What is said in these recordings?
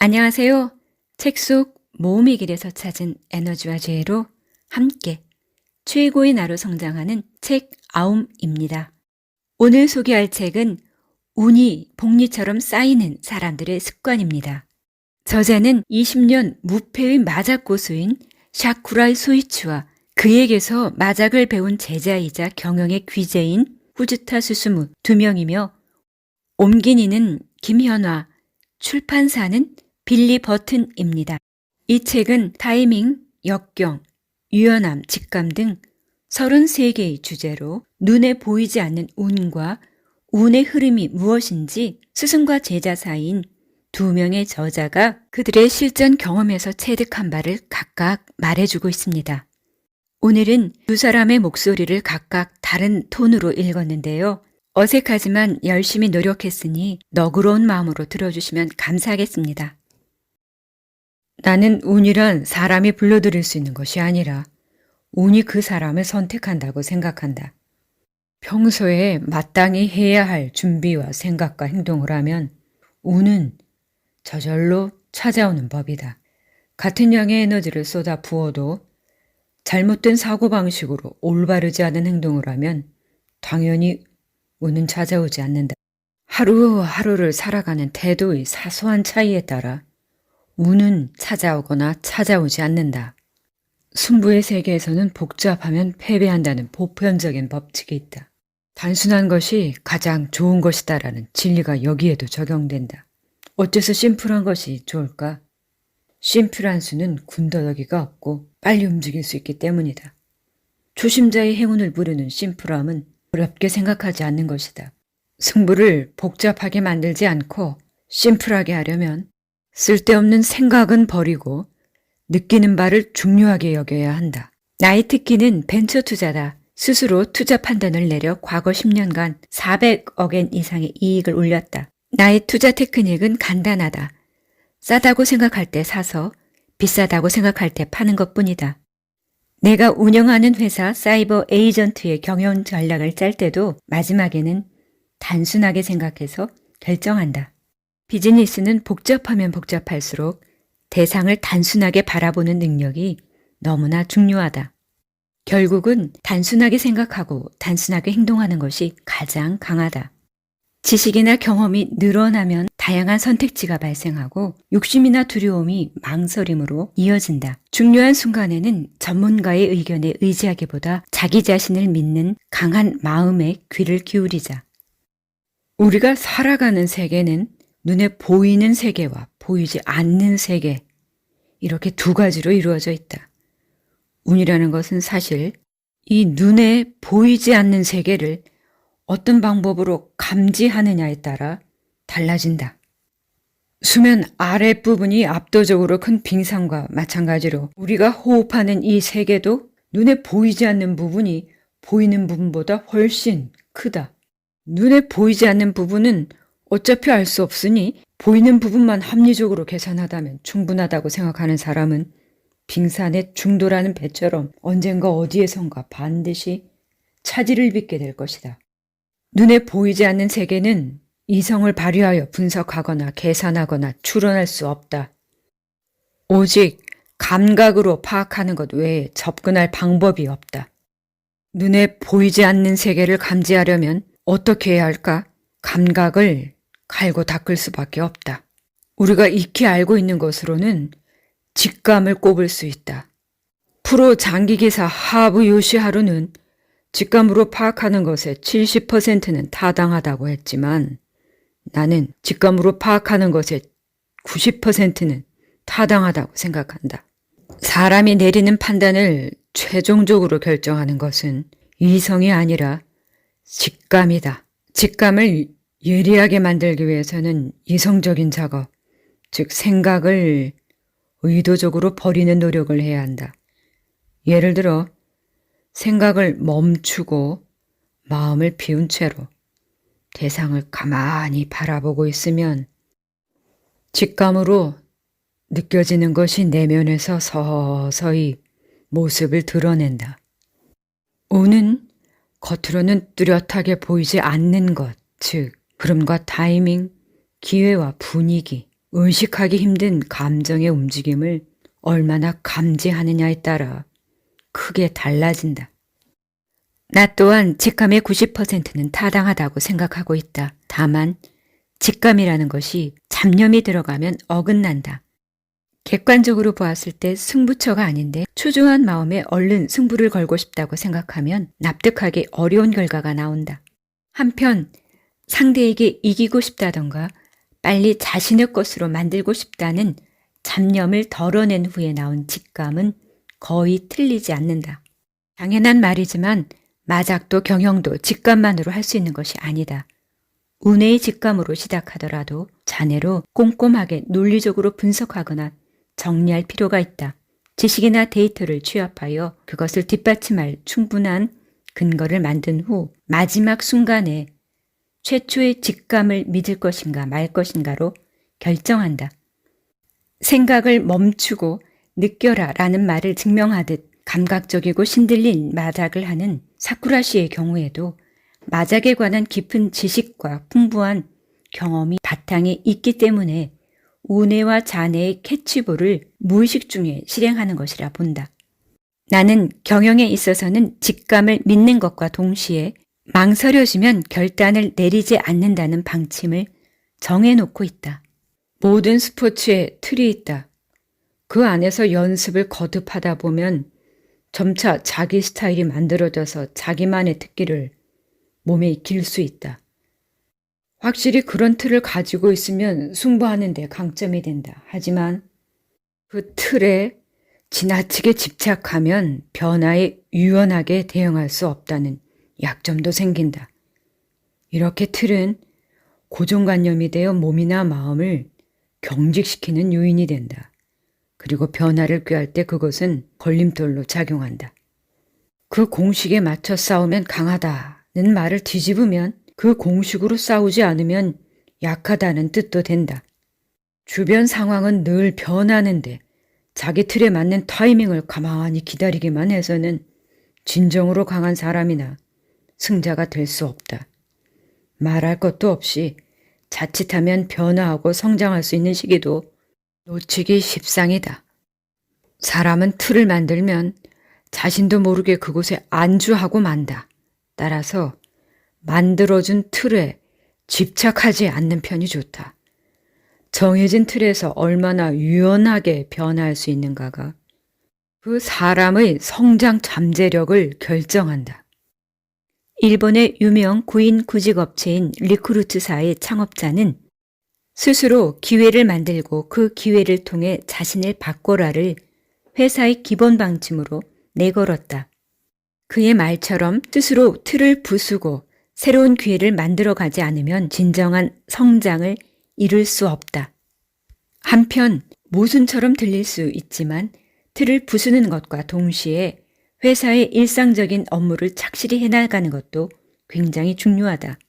안녕하세요. 책 속 모험의 길에서 찾은 에너지와 지혜로 함께 최고의 나로 성장하는 책 아움입니다. 오늘 소개할 책은 운이 복리처럼 쌓이는 사람들의 습관입니다. 저자는 20년 무패의 마작 고수인 샤쿠라이 소이치와 그에게서 마작을 배운 제자이자 경영의 귀재인 후즈타 수스무 두 명이며 옮긴이는 김현화, 출판사는 빌리 버튼입니다. 이 책은 타이밍, 역경, 유연함, 직감 등 33개의 주제로 눈에 보이지 않는 운과 운의 흐름이 무엇인지 스승과 제자 사이인 두 명의 저자가 그들의 실전 경험에서 체득한 바를 각각 말해주고 있습니다. 오늘은 두 사람의 목소리를 각각 다른 톤으로 읽었는데요. 어색하지만 열심히 노력했으니 너그러운 마음으로 들어주시면 감사하겠습니다. 나는 운이란 사람이 불러들일 수 있는 것이 아니라 운이 그 사람을 선택한다고 생각한다. 평소에 마땅히 해야 할 준비와 생각과 행동을 하면 운은 저절로 찾아오는 법이다. 같은 양의 에너지를 쏟아 부어도 잘못된 사고방식으로 올바르지 않은 행동을 하면 당연히 운은 찾아오지 않는다. 하루하루를 살아가는 태도의 사소한 차이에 따라 운은 찾아오거나 찾아오지 않는다. 승부의 세계에서는 복잡하면 패배한다는 보편적인 법칙이 있다. 단순한 것이 가장 좋은 것이다라는 진리가 여기에도 적용된다. 어째서 심플한 것이 좋을까? 심플한 수는 군더더기가 없고 빨리 움직일 수 있기 때문이다. 초심자의 행운을 부르는 심플함은 어렵게 생각하지 않는 것이다. 승부를 복잡하게 만들지 않고 심플하게 하려면 쓸데없는 생각은 버리고 느끼는 바를 중요하게 여겨야 한다. 나의 특기는 벤처 투자다. 스스로 투자 판단을 내려 과거 10년간 400억엔 이상의 이익을 올렸다. 나의 투자 테크닉은 간단하다. 싸다고 생각할 때 사서 비싸다고 생각할 때 파는 것뿐이다. 내가 운영하는 회사 사이버 에이전트의 경영 전략을 짤 때도 마지막에는 단순하게 생각해서 결정한다. 비즈니스는 복잡하면 복잡할수록 대상을 단순하게 바라보는 능력이 너무나 중요하다. 결국은 단순하게 생각하고 단순하게 행동하는 것이 가장 강하다. 지식이나 경험이 늘어나면 다양한 선택지가 발생하고 욕심이나 두려움이 망설임으로 이어진다. 중요한 순간에는 전문가의 의견에 의지하기보다 자기 자신을 믿는 강한 마음에 귀를 기울이자. 우리가 살아가는 세계는 눈에 보이는 세계와 보이지 않는 세계, 이렇게 두 가지로 이루어져 있다. 운이라는 것은 사실 이 눈에 보이지 않는 세계를 어떤 방법으로 감지하느냐에 따라 달라진다. 수면 아랫부분이 압도적으로 큰 빙산과 마찬가지로 우리가 호흡하는 이 세계도 눈에 보이지 않는 부분이 보이는 부분보다 훨씬 크다. 눈에 보이지 않는 부분은 어차피 알 수 없으니 보이는 부분만 합리적으로 계산하다면 충분하다고 생각하는 사람은 빙산에 중도라는 배처럼 언젠가 어디에선가 반드시 차질을 빚게 될 것이다. 눈에 보이지 않는 세계는 이성을 발휘하여 분석하거나 계산하거나 추론할 수 없다. 오직 감각으로 파악하는 것 외에 접근할 방법이 없다. 눈에 보이지 않는 세계를 감지하려면 어떻게 해야 할까? 감각을 갈고 닦을 수밖에 없다. 우리가 익히 알고 있는 것으로는 직감을 꼽을 수 있다. 프로 장기기사 하부 요시하루는 직감으로 파악하는 것의 70%는 타당하다고 했지만 나는 직감으로 파악하는 것의 90%는 타당하다고 생각한다. 사람이 내리는 판단을 최종적으로 결정하는 것은 이성이 아니라 직감이다. 직감을 예리하게 만들기 위해서는 이성적인 작업, 즉 생각을 의도적으로 버리는 노력을 해야 한다. 예를 들어 생각을 멈추고 마음을 비운 채로 대상을 가만히 바라보고 있으면 직감으로 느껴지는 것이 내면에서 서서히 모습을 드러낸다. 운은 겉으로는 뚜렷하게 보이지 않는 것, 즉 흐름과 타이밍, 기회와 분위기, 의식하기 힘든 감정의 움직임을 얼마나 감지하느냐에 따라 크게 달라진다. 나 또한 직감의 90%는 타당하다고 생각하고 있다. 다만 직감이라는 것이 잡념이 들어가면 어긋난다. 객관적으로 보았을 때 승부처가 아닌데 초조한 마음에 얼른 승부를 걸고 싶다고 생각하면 납득하기 어려운 결과가 나온다. 한편 상대에게 이기고 싶다던가 빨리 자신의 것으로 만들고 싶다는 잡념을 덜어낸 후에 나온 직감은 거의 틀리지 않는다. 당연한 말이지만 마작도 경영도 직감만으로 할 수 있는 것이 아니다. 운의 직감으로 시작하더라도 자네로 꼼꼼하게 논리적으로 분석하거나 정리할 필요가 있다. 지식이나 데이터를 취합하여 그것을 뒷받침할 충분한 근거를 만든 후 마지막 순간에 최초의 직감을 믿을 것인가 말 것인가로 결정한다. 생각을 멈추고 느껴라 라는 말을 증명하듯 감각적이고 신들린 마작을 하는 사쿠라 씨의 경우에도 마작에 관한 깊은 지식과 풍부한 경험이 바탕에 있기 때문에 우뇌와 자뇌의 캐치볼을 무의식 중에 실행하는 것이라 본다. 나는 경영에 있어서는 직감을 믿는 것과 동시에 망설여지면 결단을 내리지 않는다는 방침을 정해놓고 있다. 모든 스포츠에 틀이 있다. 그 안에서 연습을 거듭하다 보면 점차 자기 스타일이 만들어져서 자기만의 특기를 몸에 익힐 수 있다. 확실히 그런 틀을 가지고 있으면 승부하는 데 강점이 된다. 하지만 그 틀에 지나치게 집착하면 변화에 유연하게 대응할 수 없다는 약점도 생긴다. 이렇게 틀은 고정관념이 되어 몸이나 마음을 경직시키는 요인이 된다. 그리고 변화를 꾀할 때 그것은 걸림돌로 작용한다. 그 공식에 맞춰 싸우면 강하다는 말을 뒤집으면 그 공식으로 싸우지 않으면 약하다는 뜻도 된다. 주변 상황은 늘 변하는데 자기 틀에 맞는 타이밍을 가만히 기다리기만 해서는 진정으로 강한 사람이나 승자가 될 수 없다. 말할 것도 없이 자칫하면 변화하고 성장할 수 있는 시기도 놓치기 십상이다. 사람은 틀을 만들면 자신도 모르게 그곳에 안주하고 만다. 따라서 만들어준 틀에 집착하지 않는 편이 좋다. 정해진 틀에서 얼마나 유연하게 변화할 수 있는가가 그 사람의 성장 잠재력을 결정한다. 일본의 유명 구인 구직업체인 리크루트사의 창업자는 스스로 기회를 만들고 그 기회를 통해 자신을 바꿔라를 회사의 기본 방침으로 내걸었다. 그의 말처럼 스스로 틀을 부수고 새로운 기회를 만들어가지 않으면 진정한 성장을 이룰 수 없다. 한편 모순처럼 들릴 수 있지만 틀을 부수는 것과 동시에 회사의 일상적인 업무를 착실히 해나가는 것도 굉장히 중요하다.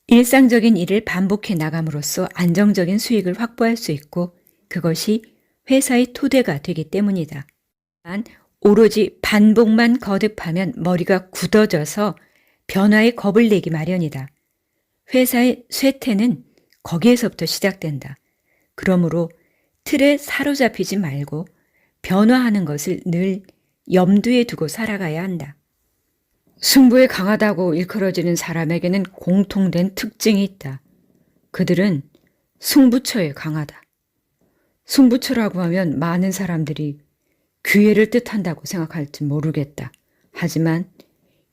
일상적인 일을 반복해 나감으로써 안정적인 수익을 확보할 수 있고 그것이 회사의 토대가 되기 때문이다. 단 오로지 반복만 거듭하면 머리가 굳어져서 변화에 겁을 내기 마련이다. 회사의 쇠퇴는 거기에서부터 시작된다. 그러므로 틀에 사로잡히지 말고 변화하는 것을 늘 염두에 두고 살아가야 한다. 승부에 강하다고 일컬어지는 사람에게는 공통된 특징이 있다. 그들은 승부처에 강하다. 승부처라고 하면 많은 사람들이 기회를 뜻한다고 생각할지 모르겠다. 하지만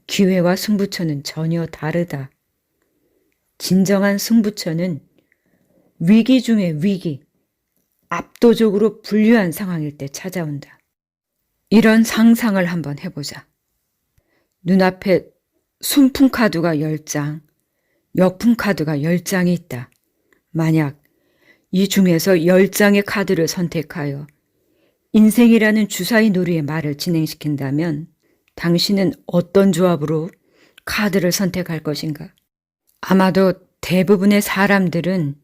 기회와 승부처는 전혀 다르다. 진정한 승부처는 위기 중의 위기, 압도적으로 불리한 상황일 때 찾아온다. 이런 상상을 한번 해보자. 눈앞에 순풍 카드가 10장, 역풍 카드가 10장이 있다. 만약 이 중에서 10장의 카드를 선택하여 인생이라는 주사위 놀이의 말을 진행시킨다면 당신은 어떤 조합으로 카드를 선택할 것인가? 아마도 대부분의 사람들은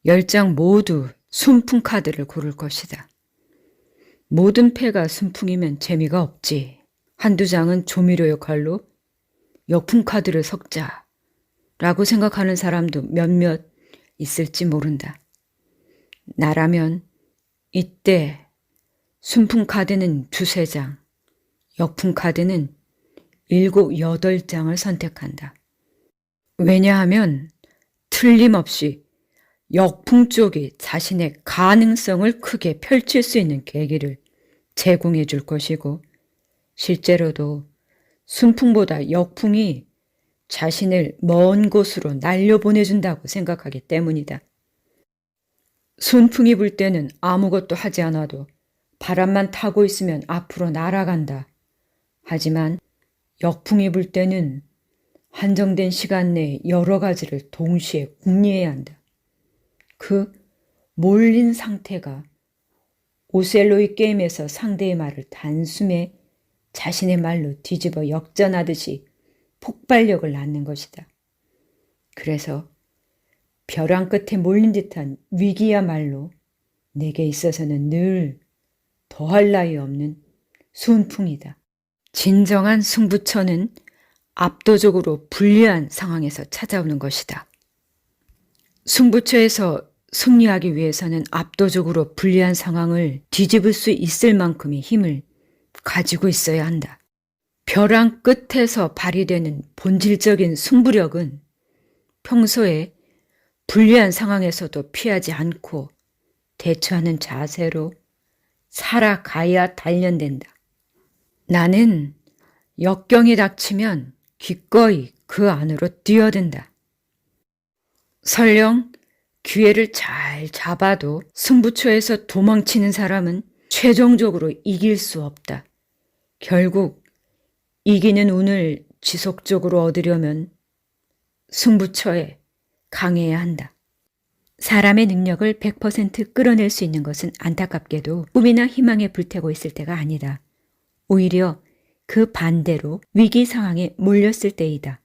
10장 모두 순풍 카드를 고를 것이다. 모든 패가 순풍이면 재미가 없지. 한두 장은 조미료 역할로 역풍 카드를 섞자라고 생각하는 사람도 몇몇 있을지 모른다. 나라면 이때 순풍 카드는 두세 장, 역풍 카드는 7, 8장을 선택한다. 왜냐하면 틀림없이 역풍 쪽이 자신의 가능성을 크게 펼칠 수 있는 계기를 제공해 줄 것이고, 실제로도 순풍보다 역풍이 자신을 먼 곳으로 날려보내준다고 생각하기 때문이다. 순풍이 불 때는 아무것도 하지 않아도 바람만 타고 있으면 앞으로 날아간다. 하지만 역풍이 불 때는 한정된 시간 내에 여러 가지를 동시에 궁리해야 한다. 그 몰린 상태가 오셀로의 게임에서 상대의 말을 단숨에 자신의 말로 뒤집어 역전하듯이 폭발력을 낳는 것이다. 그래서 벼랑 끝에 몰린 듯한 위기야말로 내게 있어서는 늘 더할 나위 없는 순풍이다. 진정한 승부처는 압도적으로 불리한 상황에서 찾아오는 것이다. 승부처에서 승리하기 위해서는 압도적으로 불리한 상황을 뒤집을 수 있을 만큼의 힘을 가지고 있어야 한다. 벼랑 끝에서 발휘되는 본질적인 승부력은 평소에 불리한 상황에서도 피하지 않고 대처하는 자세로 살아가야 단련된다. 나는 역경이 닥치면 기꺼이 그 안으로 뛰어든다. 설령 기회를 잘 잡아도 승부처에서 도망치는 사람은 최종적으로 이길 수 없다. 결국 이기는 운을 지속적으로 얻으려면 승부처에 강해야 한다. 사람의 능력을 100% 끌어낼 수 있는 것은 안타깝게도 꿈이나 희망에 불태고 있을 때가 아니다. 오히려 그 반대로 위기 상황에 몰렸을 때이다.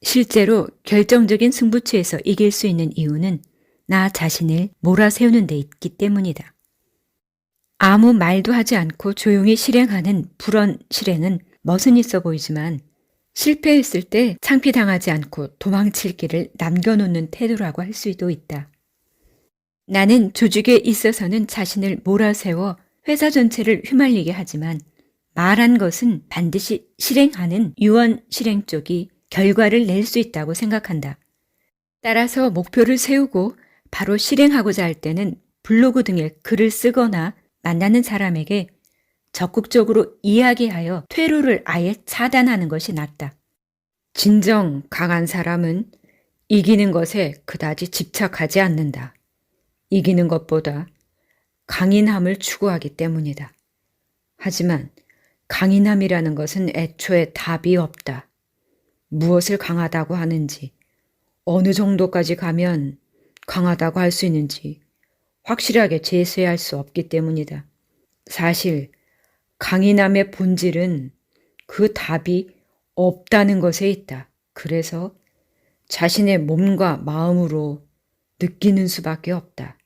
실제로 결정적인 승부처에서 이길 수 있는 이유는 나 자신을 몰아세우는 데 있기 때문이다. 아무 말도 하지 않고 조용히 실행하는 불언 실행은 멋은 있어 보이지만 실패했을 때 창피당하지 않고 도망칠 길을 남겨놓는 태도라고 할 수도 있다. 나는 조직에 있어서는 자신을 몰아세워 회사 전체를 휘말리게 하지만 말한 것은 반드시 실행하는 유언 실행 쪽이 결과를 낼 수 있다고 생각한다. 따라서 목표를 세우고 바로 실행하고자 할 때는 블로그 등에 글을 쓰거나 만나는 사람에게 적극적으로 이야기하여 퇴로를 아예 차단하는 것이 낫다. 진정 강한 사람은 이기는 것에 그다지 집착하지 않는다. 이기는 것보다 강인함을 추구하기 때문이다. 하지만 강인함이라는 것은 애초에 답이 없다. 무엇을 강하다고 하는지, 어느 정도까지 가면 강하다고 할 수 있는지 확실하게 제시할 수 없기 때문이다. 사실 강인함의 본질은 그 답이 없다는 것에 있다. 그래서 자신의 몸과 마음으로 느끼는 수밖에 없다.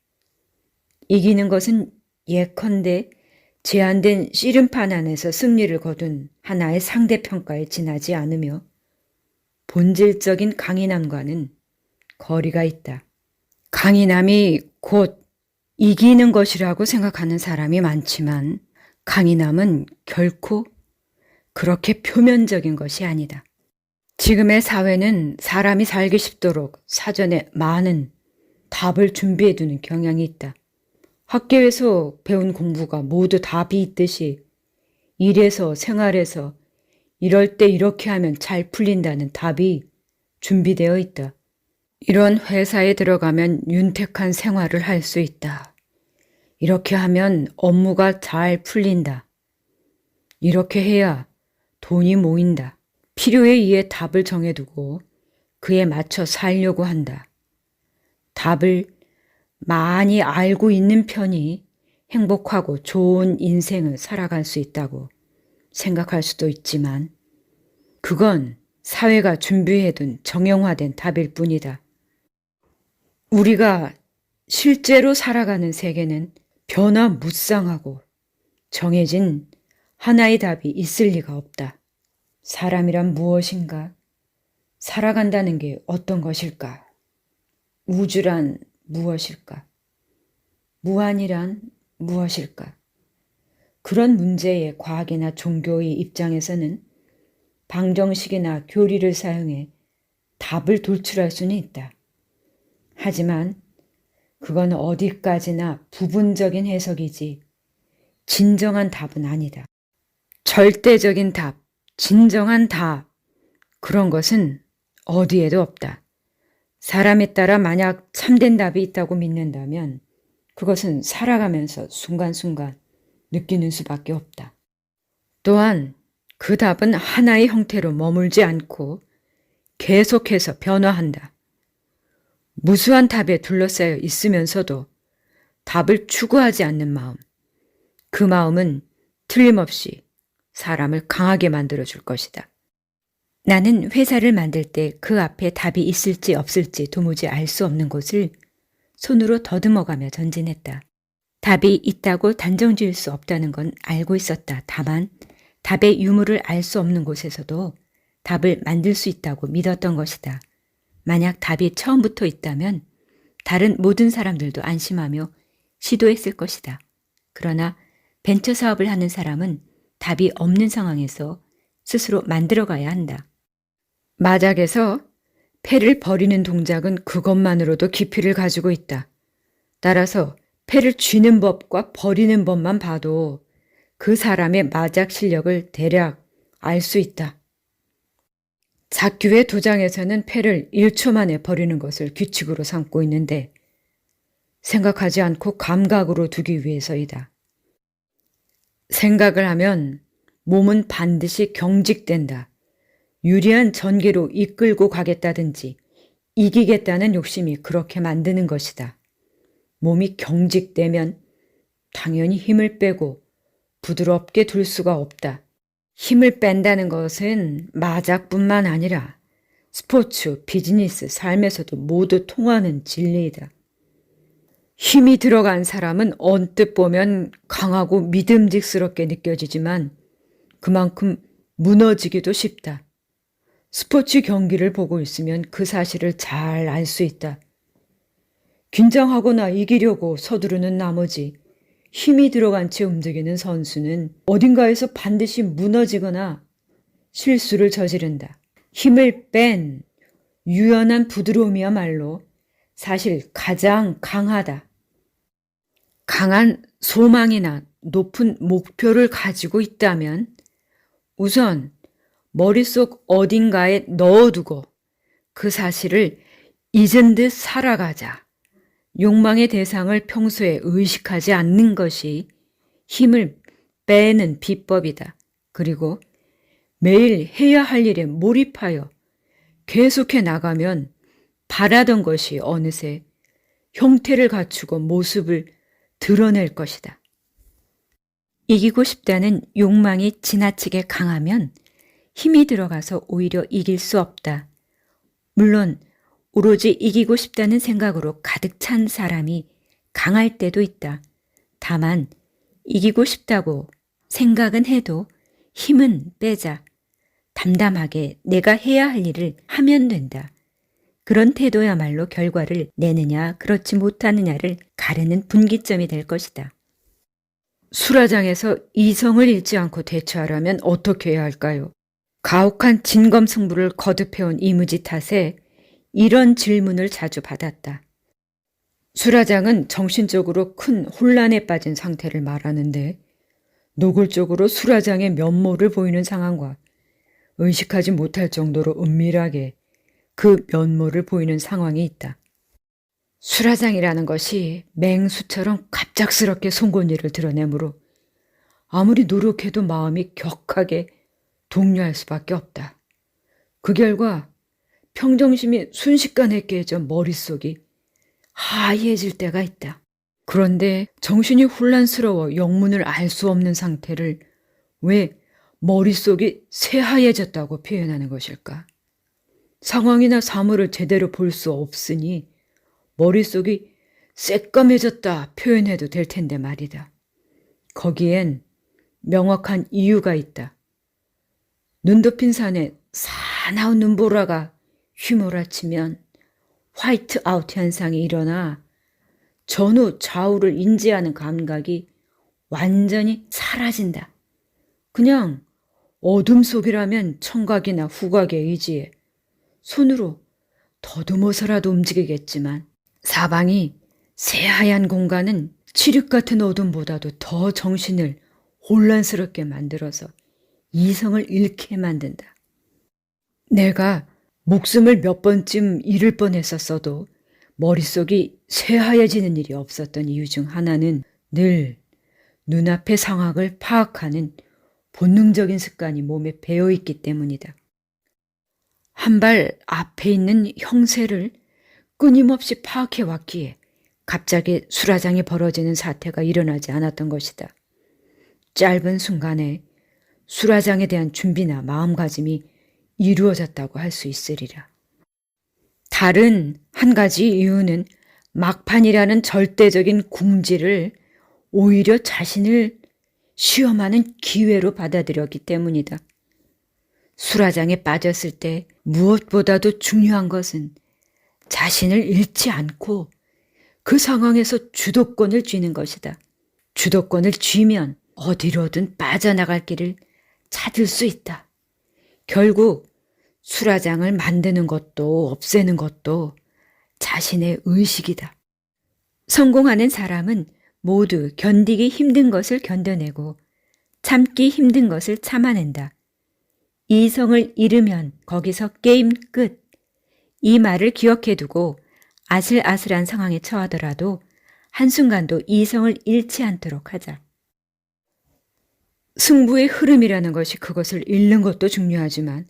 이기는 것은 예컨대 제한된 씨름판 안에서 승리를 거둔 하나의 상대평가에 지나지 않으며 본질적인 강인함과는 거리가 있다. 강인함이 곧 이기는 것이라고 생각하는 사람이 많지만 강인함은 결코 그렇게 표면적인 것이 아니다. 지금의 사회는 사람이 살기 쉽도록 사전에 많은 답을 준비해두는 경향이 있다. 학교에서 배운 공부가 모두 답이 있듯이 일에서 생활에서 이럴 때 이렇게 하면 잘 풀린다는 답이 준비되어 있다. 이런 회사에 들어가면 윤택한 생활을 할 수 있다. 이렇게 하면 업무가 잘 풀린다. 이렇게 해야 돈이 모인다. 필요에 의해 답을 정해두고 그에 맞춰 살려고 한다. 답을 많이 알고 있는 편이 행복하고 좋은 인생을 살아갈 수 있다고 생각할 수도 있지만 그건 사회가 준비해둔 정형화된 답일 뿐이다. 우리가 실제로 살아가는 세계는 변화무쌍하고 정해진 하나의 답이 있을 리가 없다. 사람이란 무엇인가? 살아간다는 게 어떤 것일까? 우주란 무엇일까? 무한이란 무엇일까? 그런 문제에 과학이나 종교의 입장에서는 방정식이나 교리를 사용해 답을 돌출할 수는 있다. 하지만 그건 어디까지나 부분적인 해석이지 진정한 답은 아니다. 절대적인 답, 진정한 답, 그런 것은 어디에도 없다. 사람에 따라 만약 참된 답이 있다고 믿는다면 그것은 살아가면서 순간순간 느끼는 수밖에 없다. 또한 그 답은 하나의 형태로 머물지 않고 계속해서 변화한다. 무수한 답에 둘러싸여 있으면서도 답을 추구하지 않는 마음, 그 마음은 틀림없이 사람을 강하게 만들어줄 것이다. 나는 회사를 만들 때 그 앞에 답이 있을지 없을지 도무지 알 수 없는 곳을 손으로 더듬어가며 전진했다. 답이 있다고 단정 지을 수 없다는 건 알고 있었다. 다만 답의 유무를 알 수 없는 곳에서도 답을 만들 수 있다고 믿었던 것이다. 만약 답이 처음부터 있다면 다른 모든 사람들도 안심하며 시도했을 것이다. 그러나 벤처 사업을 하는 사람은 답이 없는 상황에서 스스로 만들어가야 한다. 마작에서 패를 버리는 동작은 그것만으로도 깊이를 가지고 있다. 따라서 패를 쥐는 법과 버리는 법만 봐도 그 사람의 마작 실력을 대략 알 수 있다. 작규의 도장에서는 패를 1초 만에 버리는 것을 규칙으로 삼고 있는데 생각하지 않고 감각으로 두기 위해서이다. 생각을 하면 몸은 반드시 경직된다. 유리한 전개로 이끌고 가겠다든지 이기겠다는 욕심이 그렇게 만드는 것이다. 몸이 경직되면 당연히 힘을 빼고 부드럽게 둘 수가 없다. 힘을 뺀다는 것은 마작뿐만 아니라 스포츠, 비즈니스, 삶에서도 모두 통하는 진리이다. 힘이 들어간 사람은 언뜻 보면 강하고 믿음직스럽게 느껴지지만 그만큼 무너지기도 쉽다. 스포츠 경기를 보고 있으면 그 사실을 잘 알 수 있다. 긴장하거나 이기려고 서두르는 나머지 힘이 들어간 채 움직이는 선수는 어딘가에서 반드시 무너지거나 실수를 저지른다. 힘을 뺀 유연한 부드러움이야말로 사실 가장 강하다. 강한 소망이나 높은 목표를 가지고 있다면 우선 머릿속 어딘가에 넣어두고 그 사실을 잊은 듯 살아가자. 욕망의 대상을 평소에 의식하지 않는 것이 힘을 빼는 비법이다. 그리고 매일 해야 할 일에 몰입하여 계속해 나가면 바라던 것이 어느새 형태를 갖추고 모습을 드러낼 것이다. 이기고 싶다는 욕망이 지나치게 강하면 힘이 들어가서 오히려 이길 수 없다. 물론 오로지 이기고 싶다는 생각으로 가득 찬 사람이 강할 때도 있다. 다만 이기고 싶다고 생각은 해도 힘은 빼자. 담담하게 내가 해야 할 일을 하면 된다. 그런 태도야말로 결과를 내느냐 그렇지 못하느냐를 가르는 분기점이 될 것이다. 수라장에서 이성을 잃지 않고 대처하려면 어떻게 해야 할까요? 가혹한 진검승부를 거듭해온 이무지 탓에 이런 질문을 자주 받았다. 수라장은 정신적으로 큰 혼란에 빠진 상태를 말하는데 노골적으로 수라장의 면모를 보이는 상황과 의식하지 못할 정도로 은밀하게 그 면모를 보이는 상황이 있다. 수라장이라는 것이 맹수처럼 갑작스럽게 송곳니를 드러내므로 아무리 노력해도 마음이 격하게 동요할 수밖에 없다. 그 결과 평정심이 순식간에 깨져 머릿속이 하얘질 때가 있다. 그런데 정신이 혼란스러워 영문을 알 수 없는 상태를 왜 머릿속이 새하얘졌다고 표현하는 것일까? 상황이나 사물을 제대로 볼 수 없으니 머릿속이 새까매졌다 표현해도 될 텐데 말이다. 거기엔 명확한 이유가 있다. 눈 덮인 산에 사나운 눈보라가 휘몰아치면 화이트 아웃 현상이 일어나 전후 좌우를 인지하는 감각이 완전히 사라진다. 그냥 어둠 속이라면 청각이나 후각에 의지해 손으로 더듬어서라도 움직이겠지만 사방이 새하얀 공간은 칠흑 같은 어둠보다도 더 정신을 혼란스럽게 만들어서 이성을 잃게 만든다. 내가 목숨을 몇 번쯤 잃을 뻔했었어도 머릿속이 새하얘지는 일이 없었던 이유 중 하나는 늘 눈앞의 상황을 파악하는 본능적인 습관이 몸에 배어있기 때문이다. 한 발 앞에 있는 형세를 끊임없이 파악해왔기에 갑자기 수라장이 벌어지는 사태가 일어나지 않았던 것이다. 짧은 순간에 수라장에 대한 준비나 마음가짐이 이루어졌다고 할 수 있으리라. 다른 한 가지 이유는 막판이라는 절대적인 궁지를 오히려 자신을 시험하는 기회로 받아들였기 때문이다. 수라장에 빠졌을 때 무엇보다도 중요한 것은 자신을 잃지 않고 그 상황에서 주도권을 쥐는 것이다. 주도권을 쥐면 어디로든 빠져나갈 길을 찾을 수 있다. 결국 수라장을 만드는 것도 없애는 것도 자신의 의식이다. 성공하는 사람은 모두 견디기 힘든 것을 견뎌내고 참기 힘든 것을 참아낸다. 이성을 잃으면 거기서 게임 끝. 이 말을 기억해두고 아슬아슬한 상황에 처하더라도 한순간도 이성을 잃지 않도록 하자. 승부의 흐름이라는 것이 그것을 잃는 것도 중요하지만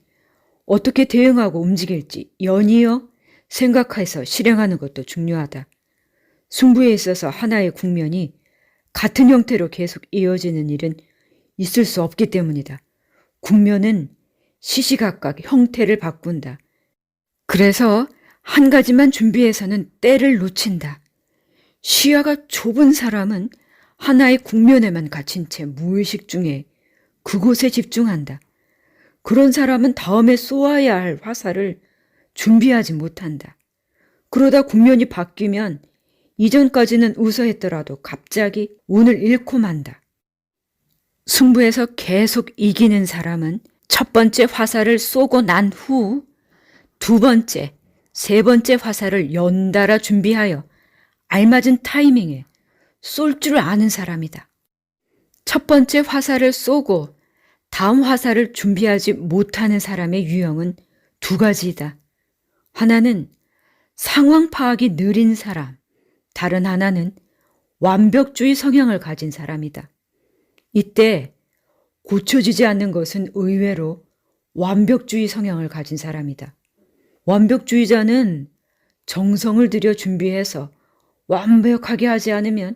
어떻게 대응하고 움직일지 연이어 생각해서 실행하는 것도 중요하다. 승부에 있어서 하나의 국면이 같은 형태로 계속 이어지는 일은 있을 수 없기 때문이다. 국면은 시시각각 형태를 바꾼다. 그래서 한 가지만 준비해서는 때를 놓친다. 시야가 좁은 사람은 하나의 국면에만 갇힌 채 무의식 중에 그곳에 집중한다. 그런 사람은 다음에 쏘아야 할 화살을 준비하지 못한다. 그러다 국면이 바뀌면 이전까지는 우세했더라도 갑자기 운을 잃고 만다. 승부에서 계속 이기는 사람은 첫 번째 화살을 쏘고 난 후 두 번째, 세 번째 화살을 연달아 준비하여 알맞은 타이밍에 쏠 줄 아는 사람이다. 첫 번째 화살을 쏘고 다음 화살을 준비하지 못하는 사람의 유형은 두 가지이다. 하나는 상황 파악이 느린 사람, 다른 하나는 완벽주의 성향을 가진 사람이다. 이때 고쳐지지 않는 것은 의외로 완벽주의 성향을 가진 사람이다. 완벽주의자는 정성을 들여 준비해서 완벽하게 하지 않으면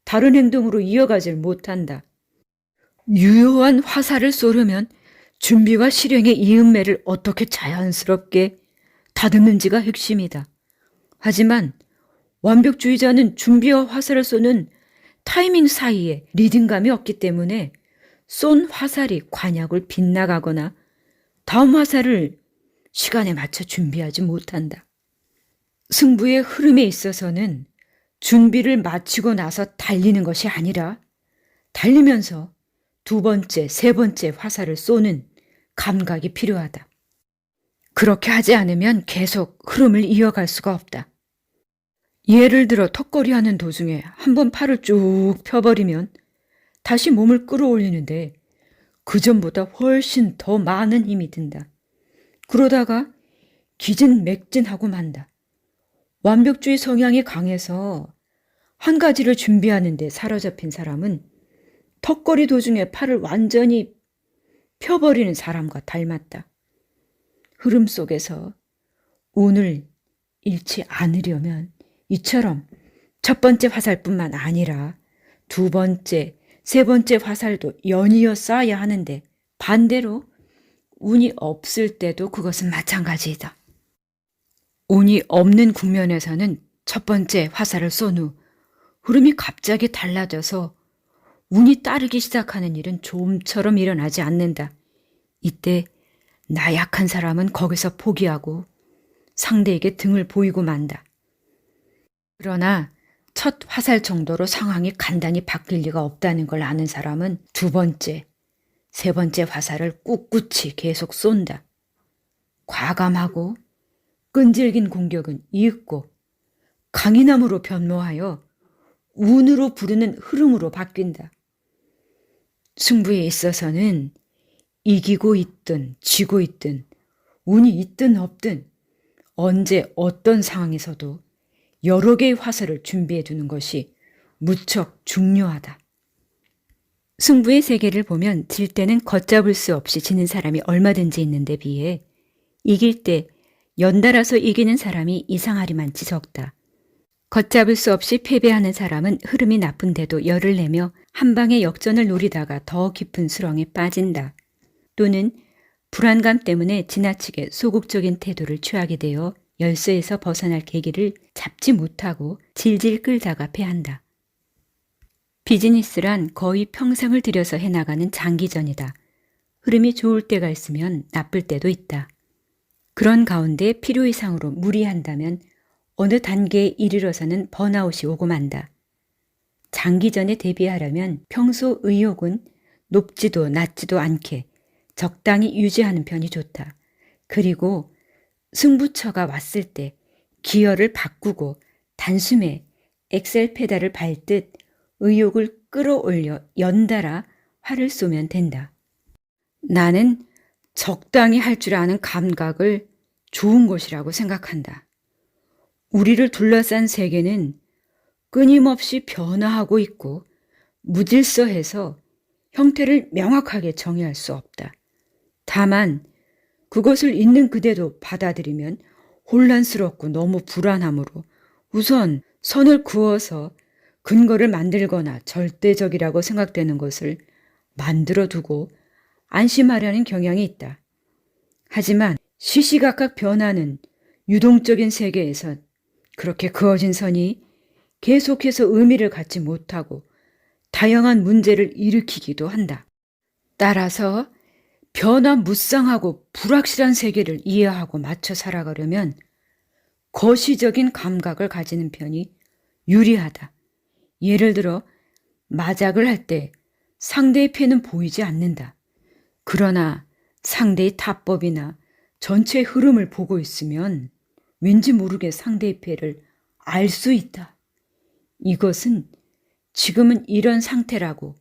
다른 행동으로 이어가질 못한다. 유효한 화살을 쏘려면 준비와 실행의 이음매를 어떻게 자연스럽게 다듬는지가 핵심이다. 하지만 완벽주의자는 준비와 화살을 쏘는 타이밍 사이에 리듬감이 없기 때문에 쏜 화살이 관약을 빗나가거나 다음 화살을 시간에 맞춰 준비하지 못한다. 승부의 흐름에 있어서는 준비를 마치고 나서 달리는 것이 아니라 달리면서 두 번째, 세 번째 화살을 쏘는 감각이 필요하다. 그렇게 하지 않으면 계속 흐름을 이어갈 수가 없다. 예를 들어 턱걸이 하는 도중에 한번 팔을 쭉 펴버리면 다시 몸을 끌어올리는데 그전보다 훨씬 더 많은 힘이 든다. 그러다가 기진맥진하고 만다. 완벽주의 성향이 강해서 한 가지를 준비하는데 사로잡힌 사람은 턱걸이 도중에 팔을 완전히 펴버리는 사람과 닮았다. 흐름 속에서 운을 잃지 않으려면 이처럼 첫 번째 화살뿐만 아니라 두 번째, 세 번째 화살도 연이어 쏴야 하는데 반대로 운이 없을 때도 그것은 마찬가지이다. 운이 없는 국면에서는 첫 번째 화살을 쏜 후 흐름이 갑자기 달라져서 운이 따르기 시작하는 일은 좀처럼 일어나지 않는다. 이때 나약한 사람은 거기서 포기하고 상대에게 등을 보이고 만다. 그러나 첫 화살 정도로 상황이 간단히 바뀔 리가 없다는 걸 아는 사람은 두 번째, 세 번째 화살을 꿋꿋이 계속 쏜다. 과감하고 끈질긴 공격은 이윽고 강인함으로 변모하여 운으로 부르는 흐름으로 바뀐다. 승부에 있어서는 이기고 있든 지고 있든 운이 있든 없든 언제 어떤 상황에서도 여러 개의 화살을 준비해 두는 것이 무척 중요하다. 승부의 세계를 보면 질 때는 걷잡을 수 없이 지는 사람이 얼마든지 있는데 비해 이길 때 연달아서 이기는 사람이 이상하리만치 적다. 걷잡을 수 없이 패배하는 사람은 흐름이 나쁜데도 열을 내며 한 방의 역전을 노리다가 더 깊은 수렁에 빠진다. 또는 불안감 때문에 지나치게 소극적인 태도를 취하게 되어 열쇠에서 벗어날 계기를 잡지 못하고 질질 끌다가 패한다. 비즈니스란 거의 평생을 들여서 해나가는 장기전이다. 흐름이 좋을 때가 있으면 나쁠 때도 있다. 그런 가운데 필요 이상으로 무리한다면 어느 단계에 이르러서는 번아웃이 오고 만다. 장기전에 대비하려면 평소 의욕은 높지도 낮지도 않게 적당히 유지하는 편이 좋다. 그리고 승부처가 왔을 때 기어를 바꾸고 단숨에 엑셀 페달을 밟듯 의욕을 끌어올려 연달아 활을 쏘면 된다. 나는 적당히 할 줄 아는 감각을 좋은 것이라고 생각한다. 우리를 둘러싼 세계는 끊임없이 변화하고 있고 무질서해서 형태를 명확하게 정의할 수 없다. 다만 그것을 있는 그대로 받아들이면 혼란스럽고 너무 불안하므로 우선 선을 그어서 근거를 만들거나 절대적이라고 생각되는 것을 만들어 두고 안심하려는 경향이 있다. 하지만 시시각각 변하는 유동적인 세계에서 그렇게 그어진 선이 계속해서 의미를 갖지 못하고 다양한 문제를 일으키기도 한다. 따라서 변화무쌍하고 불확실한 세계를 이해하고 맞춰 살아가려면 거시적인 감각을 가지는 편이 유리하다. 예를 들어 마작을 할 때 상대의 패는 보이지 않는다. 그러나 상대의 타법이나 전체 흐름을 보고 있으면 왠지 모르게 상대의 패를 알 수 있다. 이것은 지금은 이런 상태라고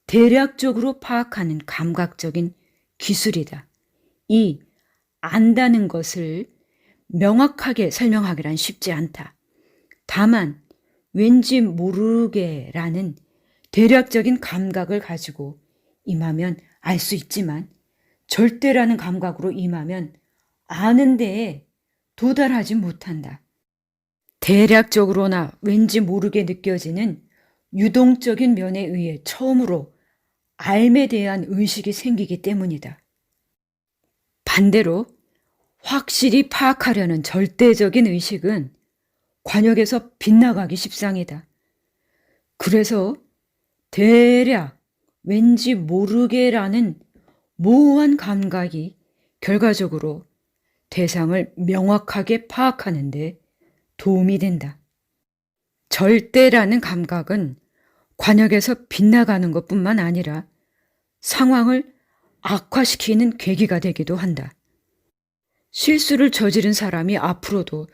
대략적으로 파악하는 감각적인 기술이다. 이 안다는 것을 명확하게 설명하기란 쉽지 않다. 다만 왠지 모르게라는 대략적인 감각을 가지고 임하면 알 수 있지만 절대라는 감각으로 임하면 아는 데에 도달하지 못한다. 대략적으로나 왠지 모르게 느껴지는 유동적인 면에 의해 처음으로 삶에 대한 의식이 생기기 때문이다. 반대로 확실히 파악하려는 절대적인 의식은 관역에서 빗나가기 십상이다. 그래서 대략 왠지 모르게라는 모호한 감각이 결과적으로 대상을 명확하게 파악하는 데 도움이 된다. 절대라는 감각은 관역에서 빗나가는 것뿐만 아니라 상황을 악화시키는 계기가 되기도 한다. 실수를 저지른 사람이 앞으로도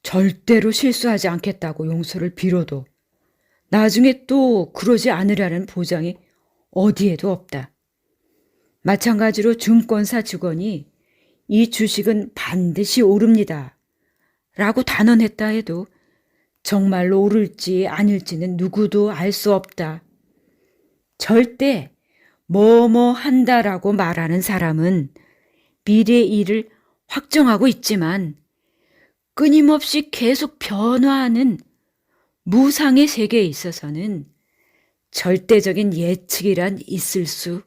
절대로 실수하지 않겠다고 용서를 빌어도 나중에 또 그러지 않으려는 보장이 어디에도 없다. 마찬가지로 증권사 직원이 이 주식은 반드시 오릅니다 라고 단언했다 해도 정말로 오를지 아닐지는 누구도 알 수 없다. 절대 뭐뭐 한다라고 말하는 사람은 미래의 일을 확정하고 있지만 끊임없이 계속 변화하는 무상의 세계에 있어서는 절대적인 예측이란 있을 수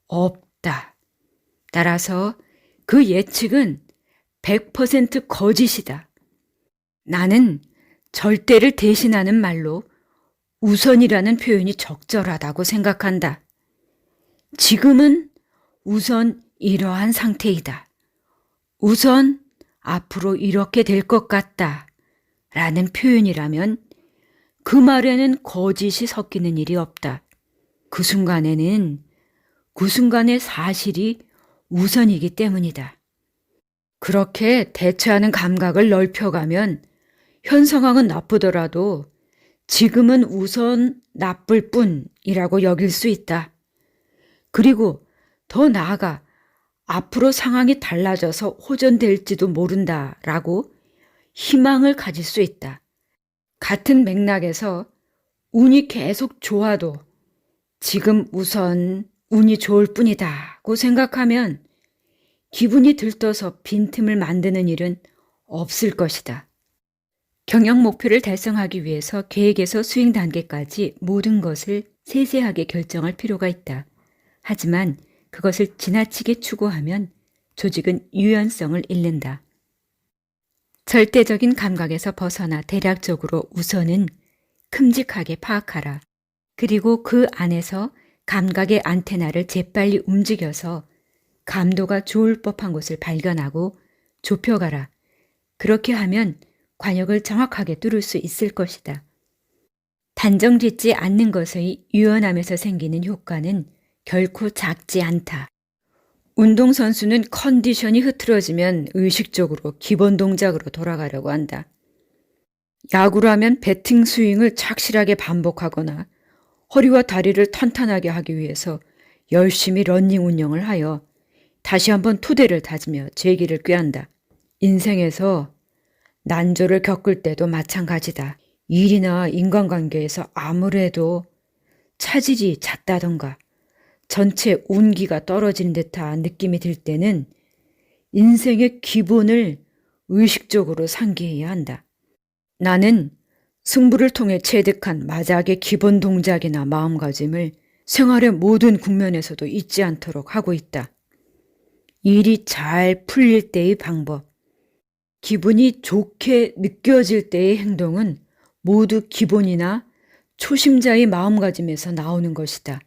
없다. 따라서 그 예측은 100% 거짓이다. 나는 절대를 대신하는 말로 우선이라는 표현이 적절하다고 생각한다. 지금은 우선 이러한 상태이다. 우선 앞으로 이렇게 될 것 같다. 라는 표현이라면 그 말에는 거짓이 섞이는 일이 없다. 그 순간에는 그 순간의 사실이 우선이기 때문이다. 그렇게 대처하는 감각을 넓혀가면 현 상황은 나쁘더라도 지금은 우선 나쁠 뿐이라고 여길 수 있다. 그리고 더 나아가 앞으로 상황이 달라져서 호전될지도 모른다라고 희망을 가질 수 있다. 같은 맥락에서 운이 계속 좋아도 지금 우선 운이 좋을 뿐이다고 생각하면 기분이 들떠서 빈틈을 만드는 일은 없을 것이다. 경영 목표를 달성하기 위해서 계획에서 수행 단계까지 모든 것을 세세하게 결정할 필요가 있다. 하지만 그것을 지나치게 추구하면 조직은 유연성을 잃는다. 절대적인 감각에서 벗어나 대략적으로 우선은 큼직하게 파악하라. 그리고 그 안에서 감각의 안테나를 재빨리 움직여서 감도가 좋을 법한 곳을 발견하고 좁혀가라. 그렇게 하면 관역을 정확하게 뚫을 수 있을 것이다. 단정 짓지 않는 것의 유연함에서 생기는 효과는 결코 작지 않다. 운동선수는 컨디션이 흐트러지면 의식적으로 기본 동작으로 돌아가려고 한다. 야구를 하면 배팅 스윙을 착실하게 반복하거나 허리와 다리를 탄탄하게 하기 위해서 열심히 러닝 운영을 하여 다시 한번 토대를 다지며 재기를 꾀한다. 인생에서 난조를 겪을 때도 마찬가지다. 일이나 인간관계에서 아무래도 차질이 잦다던가 전체 운기가 떨어진 듯한 느낌이 들 때는 인생의 기본을 의식적으로 상기해야 한다. 나는 승부를 통해 체득한 마작의 기본 동작이나 마음가짐을 생활의 모든 국면에서도 잊지 않도록 하고 있다. 일이 잘 풀릴 때의 방법, 기분이 좋게 느껴질 때의 행동은 모두 기본이나 초심자의 마음가짐에서 나오는 것이다.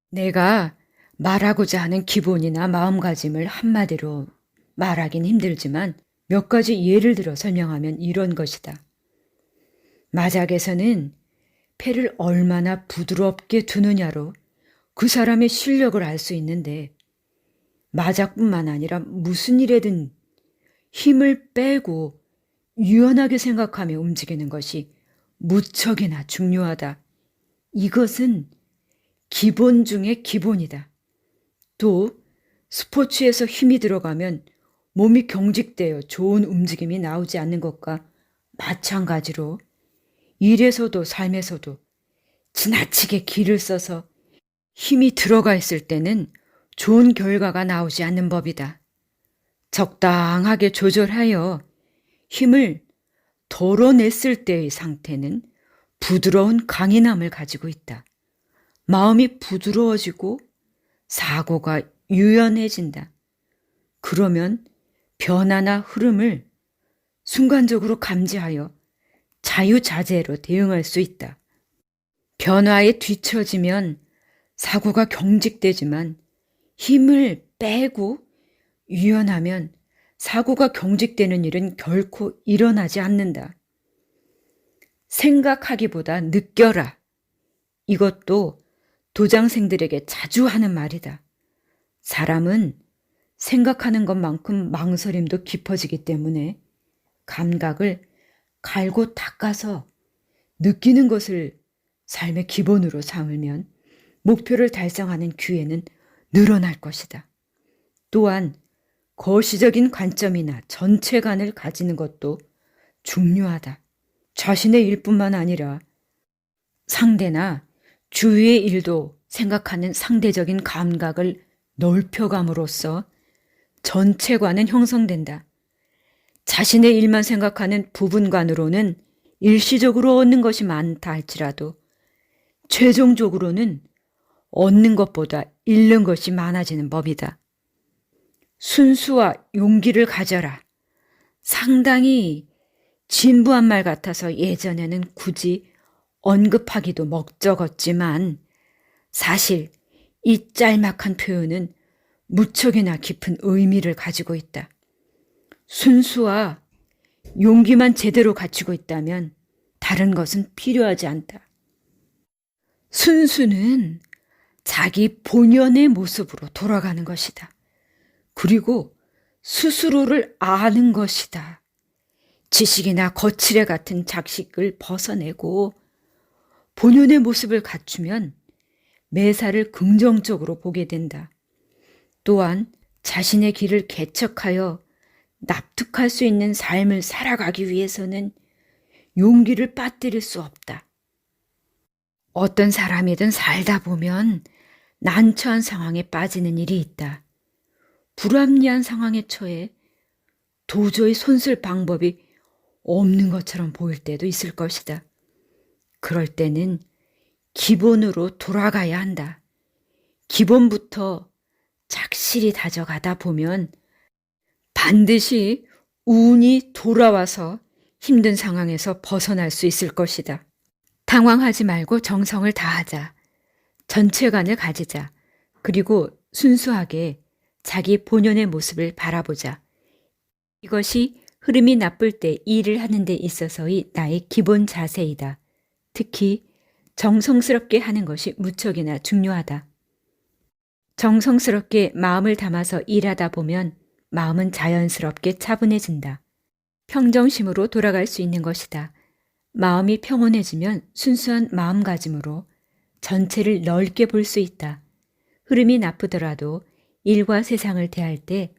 내가 말하고자 하는 기본이나 마음가짐을 한마디로 말하긴 힘들지만 몇 가지 예를 들어 설명하면 이런 것이다. 마작에서는 패를 얼마나 부드럽게 두느냐로 그 사람의 실력을 알 수 있는데 마작뿐만 아니라 무슨 일에든 힘을 빼고 유연하게 생각하며 움직이는 것이 무척이나 중요하다. 이것은 기본 중의 기본이다. 또 스포츠에서 힘이 들어가면 몸이 경직되어 좋은 움직임이 나오지 않는 것과 마찬가지로 일에서도 삶에서도 지나치게 기를 써서 힘이 들어가 있을 때는 좋은 결과가 나오지 않는 법이다. 적당하게 조절하여 힘을 덜어냈을 때의 상태는 부드러운 강인함을 가지고 있다. 마음이 부드러워지고 사고가 유연해진다. 그러면 변화나 흐름을 순간적으로 감지하여 자유자재로 대응할 수 있다. 변화에 뒤처지면 사고가 경직되지만 힘을 빼고 유연하면 사고가 경직되는 일은 결코 일어나지 않는다. 생각하기보다 느껴라. 이것도 도장생들에게 자주 하는 말이다. 사람은 생각하는 것만큼 망설임도 깊어지기 때문에 감각을 갈고 닦아서 느끼는 것을 삶의 기본으로 삼으면 목표를 달성하는 기회는 늘어날 것이다. 또한 거시적인 관점이나 전체관을 가지는 것도 중요하다. 자신의 일뿐만 아니라 상대나 주위의 일도 생각하는 상대적인 감각을 넓혀감으로써 전체관은 형성된다. 자신의 일만 생각하는 부분관으로는 일시적으로 얻는 것이 많다 할지라도 최종적으로는 얻는 것보다 잃는 것이 많아지는 법이다. 순수와 용기를 가져라. 상당히 진부한 말 같아서 예전에는 굳이 언급하기도 먹적었지만 사실 이 짤막한 표현은 무척이나 깊은 의미를 가지고 있다. 순수와 용기만 제대로 갖추고 있다면 다른 것은 필요하지 않다. 순수는 자기 본연의 모습으로 돌아가는 것이다. 그리고 스스로를 아는 것이다. 지식이나 거칠애 같은 작식을 벗어내고 본연의 모습을 갖추면 매사를 긍정적으로 보게 된다. 또한 자신의 길을 개척하여 납득할 수 있는 삶을 살아가기 위해서는 용기를 빠뜨릴 수 없다. 어떤 사람이든 살다 보면 난처한 상황에 빠지는 일이 있다. 불합리한 상황에 처해 도저히 손쓸 방법이 없는 것처럼 보일 때도 있을 것이다. 그럴 때는 기본으로 돌아가야 한다. 기본부터 착실히 다져가다 보면 반드시 운이 돌아와서 힘든 상황에서 벗어날 수 있을 것이다. 당황하지 말고 정성을 다하자. 전체관을 가지자. 그리고 순수하게 자기 본연의 모습을 바라보자. 이것이 흐름이 나쁠 때 일을 하는 데 있어서의 나의 기본 자세이다. 특히 정성스럽게 하는 것이 무척이나 중요하다. 정성스럽게 마음을 담아서 일하다 보면 마음은 자연스럽게 차분해진다. 평정심으로 돌아갈 수 있는 것이다. 마음이 평온해지면 순수한 마음가짐으로 전체를 넓게 볼 수 있다. 흐름이 나쁘더라도 일과 세상을 대할 때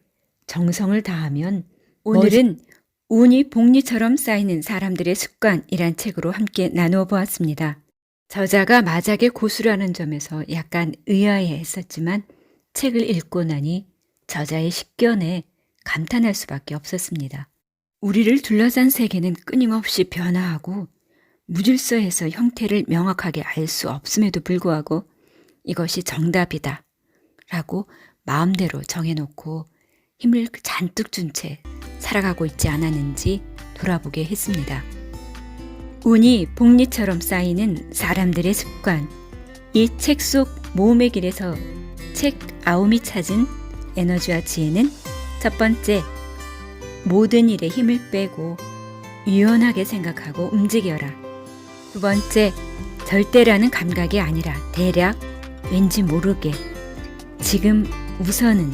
정성을 다하면 오늘은 운이 복리처럼 쌓이는 사람들의 습관이란 책으로 함께 나누어 보았습니다. 저자가 마작의 고수라는 점에서 약간 의아해했었지만 책을 읽고 나니 저자의 식견에 감탄할 수밖에 없었습니다. 우리를 둘러싼 세계는 끊임없이 변화하고 무질서해서 형태를 명확하게 알 수 없음에도 불구하고 이것이 정답이다 라고 마음대로 정해놓고 힘을 잔뜩 준 채 살아가고 있지 않았는지 돌아보게 했습니다. 운이 복리처럼 쌓이는 사람들의 습관. 이 책 속 모험의 길에서 책 아움이 찾은 에너지와 지혜는 첫 번째, 모든 일에 힘을 빼고 유연하게 생각하고 움직여라. 두 번째, 절대라는 감각이 아니라 대략, 왠지 모르게, 지금 우선은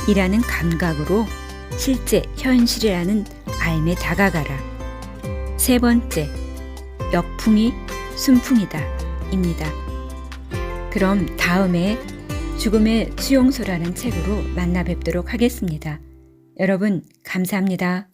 이라는 감각으로 실제 현실이라는 알매 다가가라. 세 번째, 역풍이 순풍이다 입니다. 그럼 다음에 죽음의 수용소라는 책으로 만나 뵙도록 하겠습니다. 여러분 감사합니다.